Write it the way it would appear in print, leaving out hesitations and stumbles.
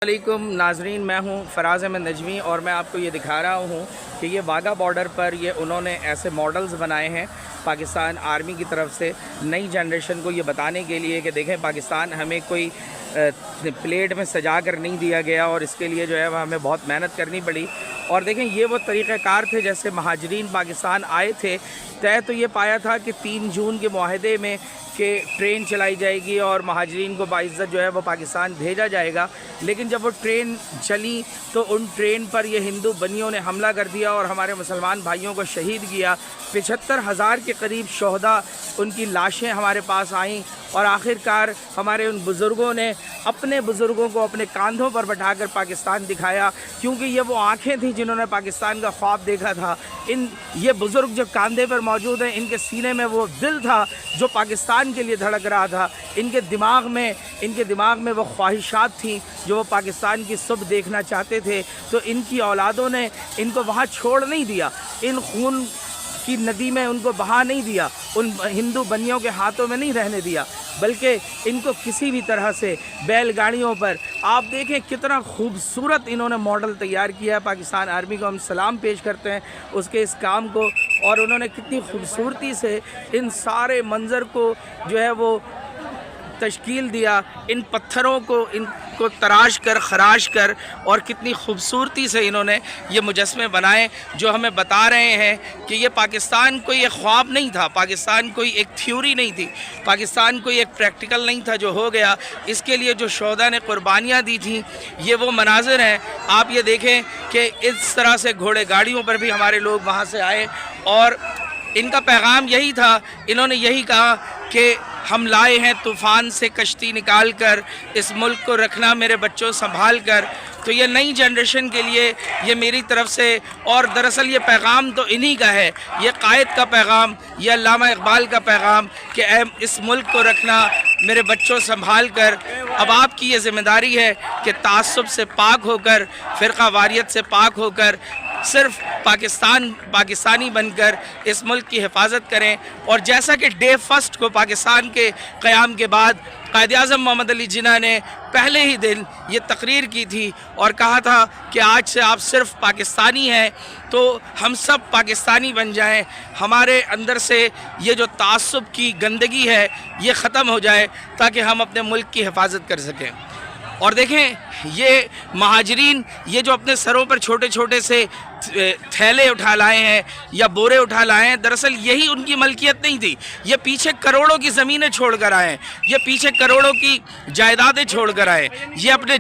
वालेकुम नाजरीन, मैं हूं फराज अहमद नजमी और मैं आपको ये दिखा रहा हूं कि ये वाघा बॉर्डर पर ये उन्होंने ऐसे मॉडल्स बनाए हैं पाकिस्तान आर्मी की तरफ से नई जनरेशन को ये बताने के लिए कि देखें पाकिस्तान हमें कोई प्लेट में सजा कर नहीं दिया गया और इसके लिए जो है वह हमें बहुत मेहनत करनी पड़ी। और देखें ये वो तरीक़ाकार थे जैसे महाजरीन पाकिस्तान आए थे, तय तो ये पाया था कि 3 जून के मुआहदे में कि ट्रेन चलाई जाएगी और महाजरीन को बाइज़्ज़त जो है वो पाकिस्तान भेजा जाएगा, लेकिन जब वो ट्रेन चली तो उन ट्रेन पर ये हिंदू बनियों ने हमला कर दिया और हमारे मुसलमान भाइयों को शहीद किया। 75,000 के करीब शोहदा उनकी लाशें हमारे पास आईं और आखिरकार हमारे उन बुज़ुर्गों ने अपने बुज़ुर्गों को अपने कांधों पर बैठाकर पाकिस्तान दिखाया, क्योंकि ये वो आँखें थीं जिन्होंने पाकिस्तान का ख्वाब देखा था। ये बुज़ुर्ग जो कांधे पर मौजूद हैं, इनके सीने में वो दिल था जो पाकिस्तान के लिए धड़क रहा था। इनके दिमाग में वो ख्वाहिशात थीं जो वो पाकिस्तान की सुबह देखना चाहते थे। तो इनकी औलादों ने इनको वहाँ छोड़ नहीं दिया, इन खून की नदी में उनको बहा नहीं दिया, उन हिंदू बनियों के हाथों में नहीं रहने दिया, बल्कि इनको किसी भी तरह से बैलगाड़ियों पर, आप देखें कितना खूबसूरत इन्होंने मॉडल तैयार किया है। पाकिस्तान आर्मी को हम सलाम पेश करते हैं उसके इस काम को, और उन्होंने कितनी खूबसूरती से इन सारे मंज़र को जो है वो तश्कील दिया, इन पत्थरों को इनको तराश कर खराश कर, और कितनी खूबसूरती से इन्होंने ये मुजस्मे बनाए जो हमें बता रहे हैं कि ये पाकिस्तान कोई एक ख्वाब नहीं था, पाकिस्तान कोई एक थ्योरी नहीं थी, पाकिस्तान कोई एक प्रैक्टिकल नहीं था जो हो गया। इसके लिए जो शोहदा ने कुर्बानियाँ दी थी ये वो मनाजिर हैं। आप ये देखें कि इस तरह से घोड़े गाड़ियों पर भी हमारे लोग वहाँ से आए और इनका पैगाम यही था, इन्होंने यही कहा कि हम लाए हैं तूफ़ान से कश्ती निकाल कर, इस मुल्क को रखना मेरे बच्चों संभाल कर। तो ये नई जनरेशन के लिए ये मेरी तरफ से, और दरअसल ये पैगाम तो इन्हीं का है, ये कायद का पैगाम, ये अल्लामा इकबाल का पैगाम कि इस मुल्क को रखना मेरे बच्चों संभाल कर। अब आपकी ये ज़िम्मेदारी है कि तासुब से पाक होकर, फ़िरका वारियत से पाक होकर, सिर्फ पाकिस्तानी बनकर इस मुल्क की हिफाजत करें। और जैसा कि डे फर्स्ट को पाकिस्तान के क़याम के बाद कायद-ए-आज़म मोहम्मद अली जिन्ना ने पहले ही दिन ये तकरीर की थी और कहा था कि आज से आप सिर्फ पाकिस्तानी हैं, तो हम सब पाकिस्तानी बन जाएं, हमारे अंदर से ये जो तासुब की गंदगी है ये ख़त्म हो जाए ताकि हम अपने मुल्क की हिफाजत कर सकें। और देखें ये महाजरीन, ये जो अपने सरों पर छोटे छोटे से थैले उठा लाए हैं या बोरे उठा लाए हैं, दरअसल यही उनकी मलकियत नहीं थी। ये पीछे करोड़ों की ज़मीनें छोड़ कर आए हैं, ये पीछे करोड़ों की जायदादें छोड़ कर आए, ये अपने